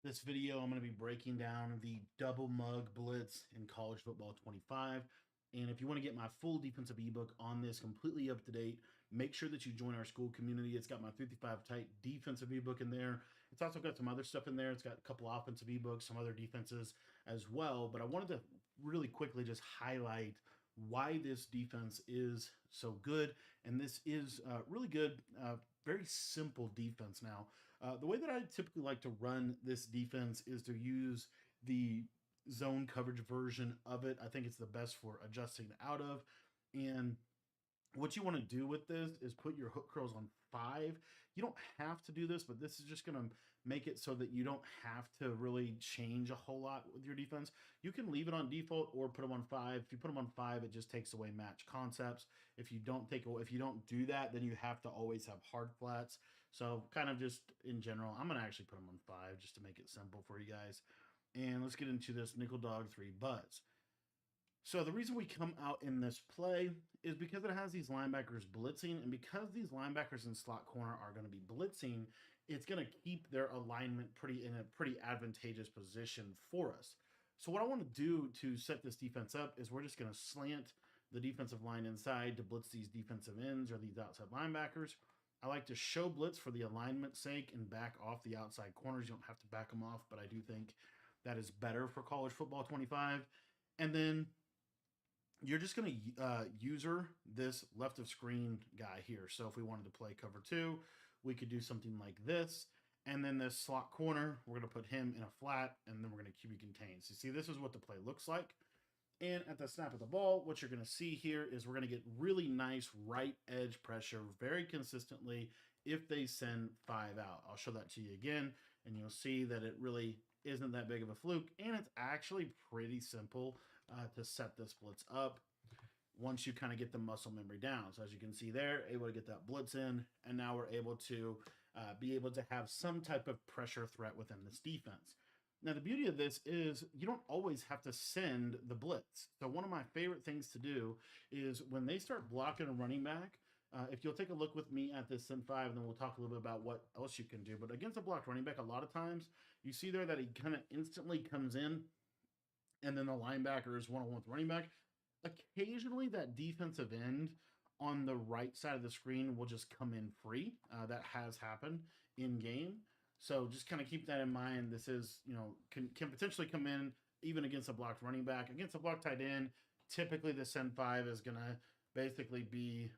This video, I'm going to be breaking down the double mug blitz in college football 25. And if you want to get my full defensive ebook on this completely up to date, make sure that you join our school community. It's got my 55 tight defensive ebook in there. It's also got some other stuff in there. It's got a couple offensive ebooks, some other defenses as well. But I wanted to really quickly just highlight why this defense is so good. And this is really good, very simple defense now. The way that I typically like to run this defense is to use the zone coverage version of it. I think it's the best for adjusting out of. And what you want to do with this is put your hook curls on 5. You don't have to do this, but this is just going to make it so that you don't have to really change a whole lot with your defense. You can leave it on default or put them on 5. If you put them on 5, it just takes away match concepts. If you don't do that, then you have to always have hard flats. So kind of just in general, I'm going to actually put them on 5 just to make it simple for you guys. And let's get into this nickel dog 3 buzz. So the reason we come out in this play is because it has these linebackers blitzing, and because these linebackers in slot corner are going to be blitzing, it's going to keep their alignment in a pretty advantageous position for us. So what I want to do to set this defense up is we're just going to slant the defensive line inside to blitz these defensive ends or these outside linebackers. I like to show blitz for the alignment's sake and back off the outside corners. You don't have to back them off, but I do think that is better for college football 25. And then you're just going to user this left of screen guy here. So if we wanted to play cover 2, we could do something like this. And then this slot corner, we're going to put him in a flat, and then we're going to QB contain. So you see, this is what the play looks like. And at the snap of the ball, what you're going to see here is we're going to get really nice right edge pressure very consistently if they send 5 out. I'll show that to you again, and you'll see that it really isn't that big of a fluke, and it's actually pretty simple to set this blitz up once you kind of get the muscle memory down. So as you can see there, able to get that blitz in, and now we're able to be able to have some type of pressure threat within this defense. Now, the beauty of this is you don't always have to send the blitz. So one of my favorite things to do is when they start blocking a running back, if you'll take a look with me at this send 5, and then we'll talk a little bit about what else you can do. But against a blocked running back, a lot of times you see there that he kind of instantly comes in, and then the linebacker is one-on-one with running back. Occasionally, that defensive end on the right side of the screen will just come in free. That has happened in game. So just kind of keep that in mind. This is, can potentially come in even against a blocked running back. Against a blocked tight end, typically the send 5 is going to basically be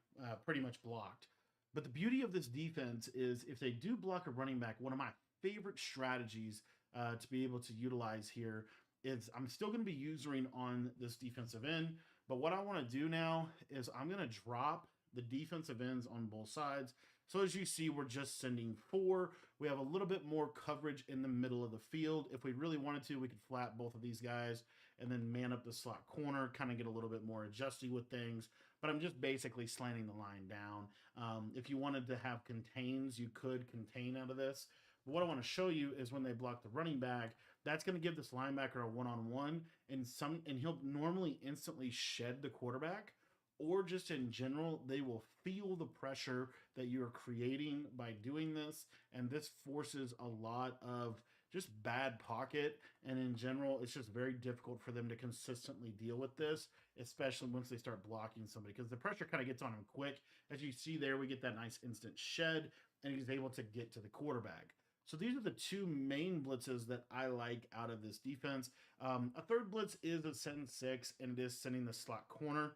pretty much blocked. But the beauty of this defense is if they do block a running back, one of my favorite strategies to be able to utilize here is I'm still going to be using on this defensive end. But what I want to do now is I'm going to drop the defensive ends on both sides. So as you see, we're just sending 4. We have a little bit more coverage in the middle of the field. If we really wanted to, we could flat both of these guys and then man up the slot corner, kind of get a little bit more adjusty with things. But I'm just basically slanting the line down. If you wanted to have contains, you could contain out of this. But what I want to show you is when they block the running back, that's going to give this linebacker a one-on-one, and he'll normally instantly shed the quarterback, or just in general, they will feel the pressure that you're creating by doing this. And this forces a lot of just bad pocket. And in general, it's just very difficult for them to consistently deal with this, especially once they start blocking somebody, because the pressure kind of gets on him quick. As you see there, we get that nice instant shed, and he's able to get to the quarterback. So these are the 2 main blitzes that I like out of this defense. A third blitz is a send 6, and it is sending the slot corner.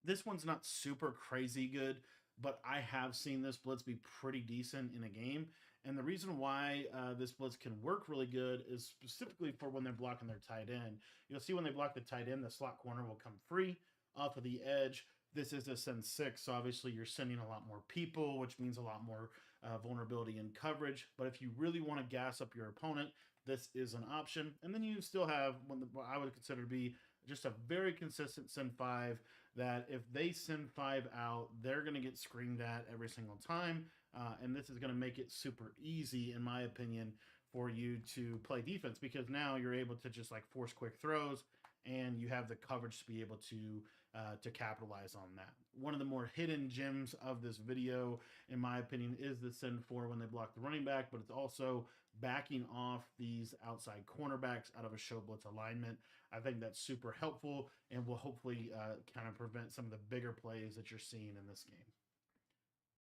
This one's not super crazy good, but I have seen this blitz be pretty decent in a game. And the reason why this blitz can work really good is specifically for when they're blocking their tight end. You'll see when they block the tight end, the slot corner will come free off of the edge. This is a send 6, so obviously you're sending a lot more people, which means a lot more vulnerability in coverage. But if you really want to gas up your opponent, this is an option. And then you still have what I would consider to be just a very consistent send 5, that if they send 5 out, they're going to get screamed at every single time. And this is going to make it super easy, in my opinion, for you to play defense, because now you're able to just like force quick throws, and you have the coverage to be able to capitalize on that. One of the more hidden gems of this video, in my opinion, is the send 4 when they block the running back, but it's also backing off these outside cornerbacks out of a show blitz alignment. I think that's super helpful and will hopefully kind of prevent some of the bigger plays that you're seeing in this game.